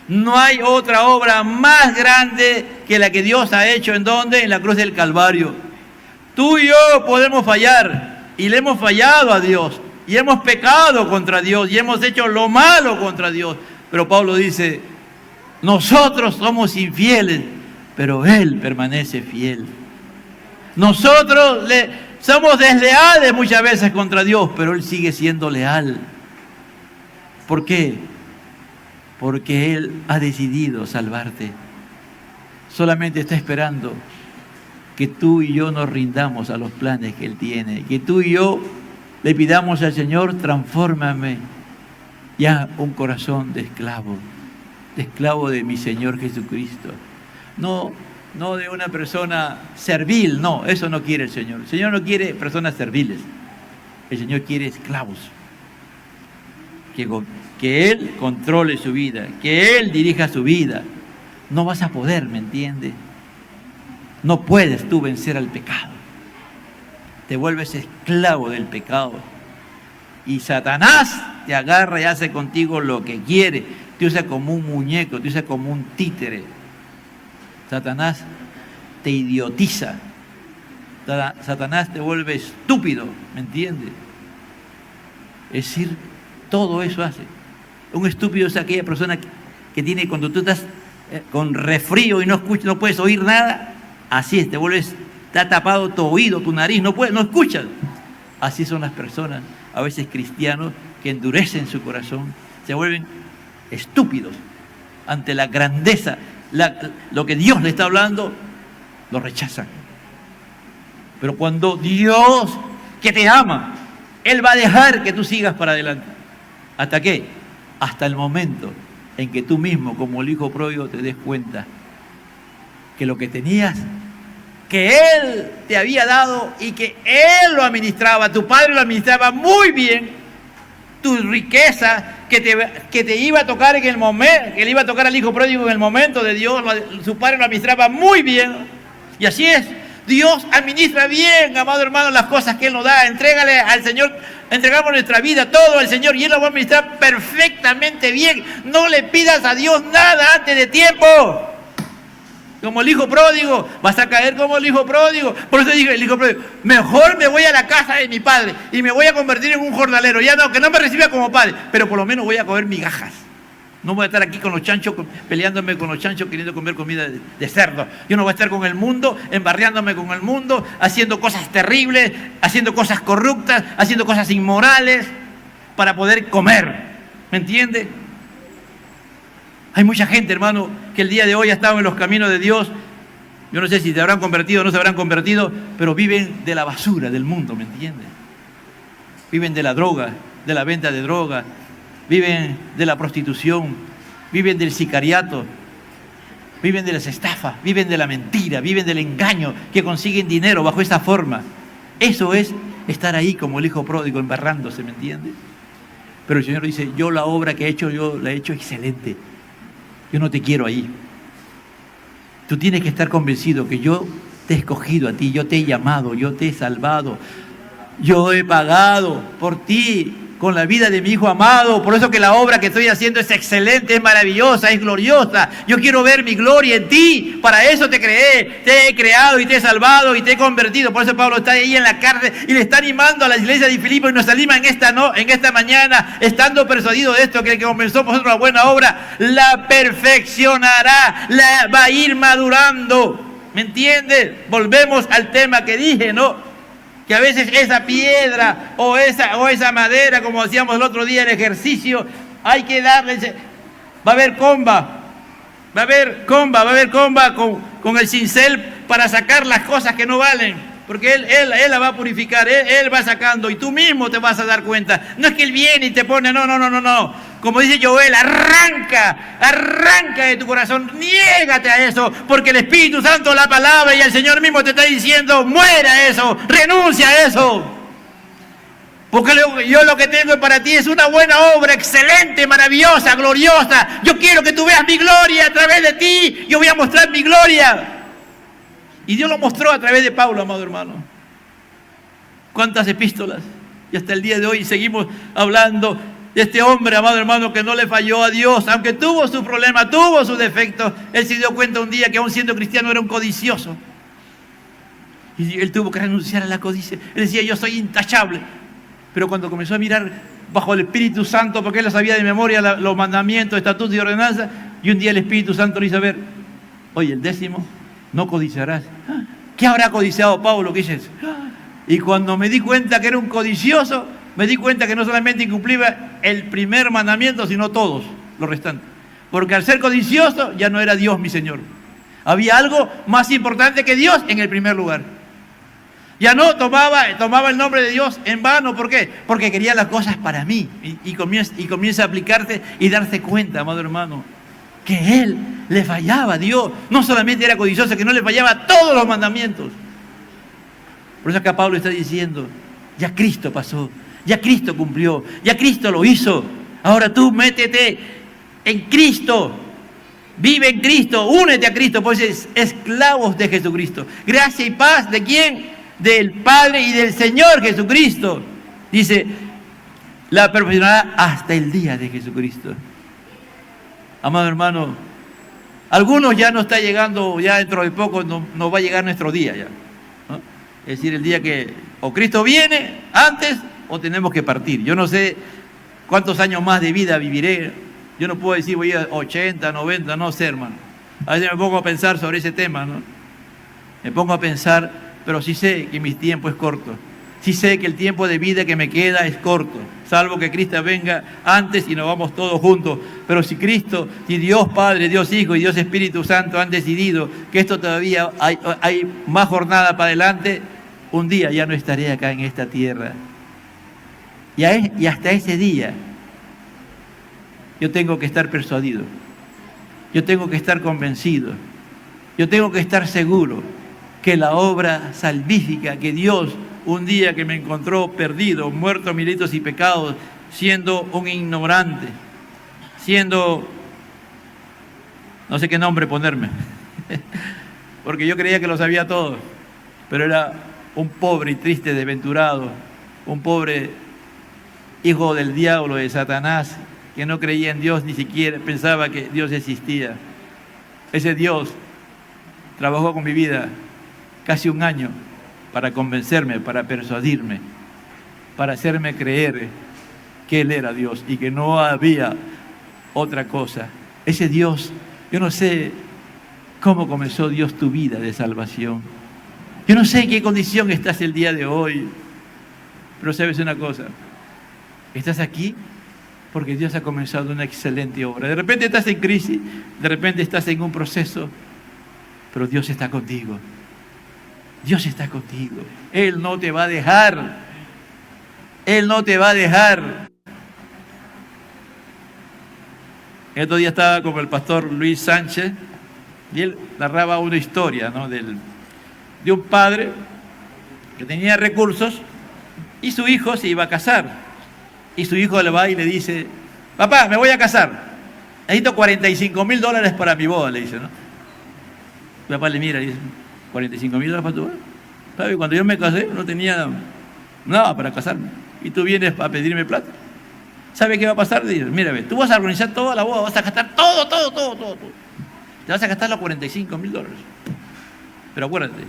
No hay otra obra más grande que la que Dios ha hecho. ¿En dónde? En la cruz del Calvario. Tú y yo podemos fallar, y le hemos fallado a Dios, y hemos pecado contra Dios, y hemos hecho lo malo contra Dios. Pero Pablo dice, nosotros somos infieles, pero Él permanece fiel. Nosotros somos desleales muchas veces contra Dios, pero Él sigue siendo leal. ¿Por qué? Porque Él ha decidido salvarte. Solamente está esperando que tú y yo nos rindamos a los planes que Él tiene. Que tú y yo le pidamos al Señor, transfórmame ya un corazón de esclavo de mi Señor Jesucristo. No de una persona servil, no, eso no quiere el Señor. El Señor no quiere personas serviles. El Señor quiere esclavos. Que Él controle su vida, que Él dirija su vida. No vas a poder, ¿me entiendes? No puedes tú vencer al pecado. Te vuelves esclavo del pecado. Y Satanás te agarra y hace contigo lo que quiere. Te usa como un muñeco, te usa como un títere. Satanás te idiotiza. Satanás te vuelve estúpido, ¿me entiendes? Es decir, todo eso hace. Un estúpido es aquella persona que tiene, cuando tú estás con resfrío y no puedes oír nada, así es, te vuelves, está tapado tu oído, tu nariz, no escuchas. Así son las personas, a veces cristianos, que endurecen su corazón, se vuelven estúpidos ante la grandeza, lo que Dios le está hablando, lo rechazan. Pero cuando Dios, que te ama, Él va a dejar que tú sigas para adelante. ¿Hasta qué? Hasta el momento en que tú mismo, como el hijo pródigo, te des cuenta que lo que tenías, que Él te había dado y que Él lo administraba, tu padre lo administraba muy bien, tu riqueza que te iba a tocar en el momento, que le iba a tocar al hijo pródigo en el momento de Dios, su padre lo administraba muy bien. Y así es, Dios administra bien, amado hermano, las cosas que Él nos da. Entrégale al Señor, entregamos nuestra vida, todo al Señor, y Él lo va a administrar perfectamente bien. No le pidas a Dios nada antes de tiempo. Como el hijo pródigo, vas a caer como el hijo pródigo. Por eso dije, el hijo pródigo, mejor me voy a la casa de mi padre y me voy a convertir en un jornalero. Ya no, que no me reciba como padre, pero por lo menos voy a comer migajas. No voy a estar aquí con los chanchos, peleándome con los chanchos, queriendo comer comida de cerdo. Yo no voy a estar con el mundo, embarreándome con el mundo, haciendo cosas terribles, haciendo cosas corruptas, haciendo cosas inmorales para poder comer. ¿Me entiende? Hay mucha gente, hermano, que el día de hoy ha estado en los caminos de Dios. Yo no sé si se habrán convertido o no se habrán convertido, pero viven de la basura del mundo, ¿me entiendes? Viven de la droga, de la venta de droga, viven de la prostitución, viven del sicariato, viven de las estafas, viven de la mentira, viven del engaño, que consiguen dinero bajo esa forma. Eso es estar ahí como el hijo pródigo, embarrándose, ¿me entiendes? Pero el Señor dice, yo la obra que he hecho, yo la he hecho excelente. Yo no te quiero ahí. Tú tienes que estar convencido que yo te he escogido a ti, yo te he llamado, yo te he salvado. Yo he pagado por ti con la vida de mi Hijo amado. Por eso que la obra que estoy haciendo es excelente, es maravillosa, es gloriosa. Yo quiero ver mi gloria en ti. Para eso te creé, te he creado y te he salvado y te he convertido. Por eso Pablo está ahí en la cárcel y le está animando a la iglesia de Filipo y nos anima en esta mañana, estando persuadido de esto, que el que comenzó por nosotros una buena obra la perfeccionará, la va a ir madurando. ¿Me entiendes? Volvemos al tema que dije, ¿no? Que a veces esa piedra o esa madera, como decíamos el otro día en el ejercicio, hay que darle, va a haber comba con el cincel para sacar las cosas que no valen, porque él la va a purificar, él va sacando y tú mismo te vas a dar cuenta. No es que Él viene y te pone, no. Como dice Joel, arranca de tu corazón, niégate a eso, porque el Espíritu Santo, la palabra y el Señor mismo te está diciendo, muera eso, renuncia a eso. Porque yo lo que tengo para ti es una buena obra, excelente, maravillosa, gloriosa. Yo quiero que tú veas mi gloria a través de ti. Yo voy a mostrar mi gloria. Y Dios lo mostró a través de Pablo, amado hermano. ¿Cuántas epístolas? Y hasta el día de hoy seguimos hablando de este hombre, amado hermano, que no le falló a Dios. Aunque tuvo su problema, tuvo sus defectos. Él se dio cuenta un día que aún siendo cristiano era un codicioso. Y él tuvo que renunciar a la codicia. Él decía, yo soy intachable. Pero cuando comenzó a mirar bajo el Espíritu Santo, porque él sabía de memoria los mandamientos, estatutos y ordenanzas, y un día el Espíritu Santo le hizo ver, oye, el 10º, no codiciarás. ¿Qué habrá codiciado Pablo? ¿Qué dices? Y cuando me di cuenta que era un codicioso, me di cuenta que no solamente incumplía el primer mandamiento, sino todos los restantes. Porque al ser codicioso ya no era Dios mi Señor. Había algo más importante que Dios en el primer lugar. Ya no tomaba el nombre de Dios en vano. ¿Por qué? Porque quería las cosas para mí. Y comienza a aplicarse y darse cuenta, amado hermano, que él le fallaba a Dios. No solamente era codicioso, que no le fallaba a todos los mandamientos. Por eso acá Pablo está diciendo, ya Cristo pasó, ya Cristo cumplió, ya Cristo lo hizo. Ahora tú métete en Cristo, vive en Cristo, únete a Cristo, pues es esclavos de Jesucristo. Gracia y paz, ¿de quién? Del Padre y del Señor Jesucristo. Dice, la perfeccionará hasta el día de Jesucristo. Amado hermano, algunos ya no está llegando, ya dentro de poco no va a llegar nuestro día ya, ¿no? Es decir, el día que o Cristo viene antes o tenemos que partir. Yo no sé cuántos años más de vida viviré. Yo no puedo decir voy a 80, 90, no sé, hermano. A veces me pongo a pensar sobre ese tema, ¿no? Me pongo a pensar, pero sí sé que mi tiempo es corto. Sí sé que el tiempo de vida que me queda es corto, salvo que Cristo venga antes y nos vamos todos juntos. Pero si Cristo, si Dios Padre, Dios Hijo y Dios Espíritu Santo han decidido que esto todavía hay más jornada para adelante, un día ya no estaré acá en esta tierra. Y hasta ese día yo tengo que estar persuadido, yo tengo que estar convencido, yo tengo que estar seguro que la obra salvífica que Dios, un día que me encontró perdido, muerto en mis delitos y pecados, siendo un ignorante, siendo, no sé qué nombre ponerme, porque yo creía que lo sabía todo, pero era un pobre y triste desventurado, un pobre hijo del diablo, de Satanás, que no creía en Dios, ni siquiera pensaba que Dios existía. Ese Dios trabajó con mi vida casi un año para convencerme, para persuadirme, para hacerme creer que Él era Dios y que no había otra cosa. Ese Dios, yo no sé cómo comenzó Dios tu vida de salvación. Yo no sé en qué condición estás el día de hoy, pero sabes una cosa, estás aquí porque Dios ha comenzado una excelente obra. De repente estás en crisis, de repente estás en un proceso, pero Dios está contigo. Dios está contigo. Él no te va a dejar. Él no te va a dejar. El otro día estaba con el pastor Luis Sánchez y él narraba una historia, ¿no? de un padre que tenía recursos y su hijo se iba a casar. Y su hijo le va y le dice, papá, me voy a casar. Necesito $45,000 para mi boda, le dice, ¿no? Mi papá le mira y dice, $45,000 para tu boda. ¿Sabe? Cuando yo me casé no tenía nada para casarme. Y tú vienes a pedirme plata. ¿Sabe qué va a pasar? Dice, mírame, tú vas a organizar toda la boda, vas a gastar todo. Te vas a gastar los $45,000. Pero acuérdate,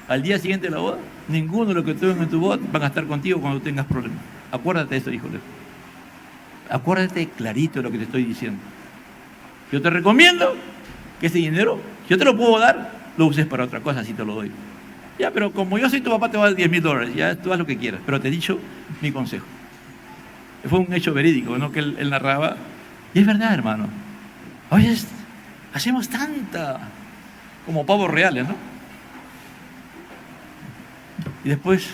al día siguiente de la boda, ninguno de los que estuvieron en tu boda van a estar contigo cuando tengas problemas. Acuérdate de eso, híjole. Acuérdate clarito de lo que te estoy diciendo. Yo te recomiendo que ese dinero, yo te lo puedo dar, lo uses para otra cosa, si te lo doy. Ya, pero como yo soy tu papá, te voy a dar $10,000. Ya, tú haz lo que quieras. Pero te he dicho mi consejo. Fue un hecho verídico, ¿no? Que él narraba. Y es verdad, hermano. Oye, hacemos tanta como pavos reales, ¿no? Y después,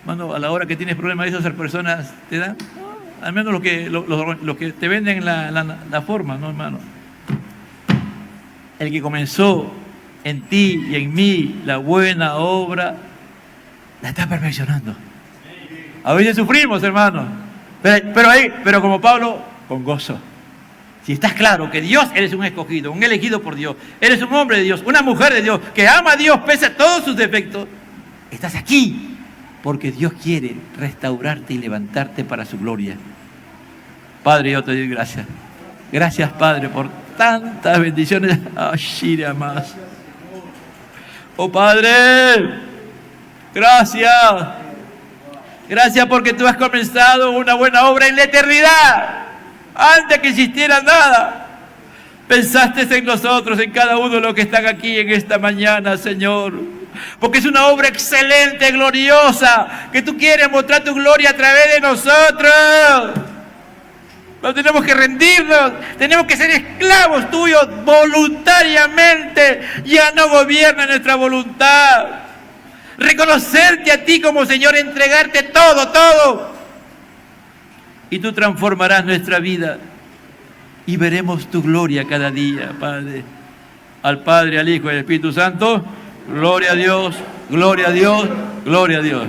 hermano, a la hora que tienes problemas, esas personas te dan, al menos los que te venden la forma, ¿no, hermano? El que comenzó en ti y en mí la buena obra, la está perfeccionando. A veces sufrimos, hermanos. Pero como Pablo, con gozo. Si estás claro que Dios, eres un escogido, un elegido por Dios, eres un hombre de Dios, una mujer de Dios, que ama a Dios pese a todos sus defectos, estás aquí porque Dios quiere restaurarte y levantarte para su gloria. Padre, yo te doy gracias. Gracias, Padre, por tantas bendiciones. Más. Oh, Padre, gracias. Gracias porque tú has comenzado una buena obra en la eternidad. Antes que existiera nada, pensaste en nosotros, en cada uno de los que están aquí en esta mañana, Señor. Porque es una obra excelente, gloriosa, que tú quieres mostrar tu gloria a través de nosotros. No tenemos que rendirnos, tenemos que ser esclavos tuyos voluntariamente. Ya no gobierna nuestra voluntad. Reconocerte a ti como Señor, entregarte todo. Y tú transformarás nuestra vida y veremos tu gloria cada día, Padre. Al Padre, al Hijo y al Espíritu Santo, gloria a Dios, gloria a Dios, gloria a Dios.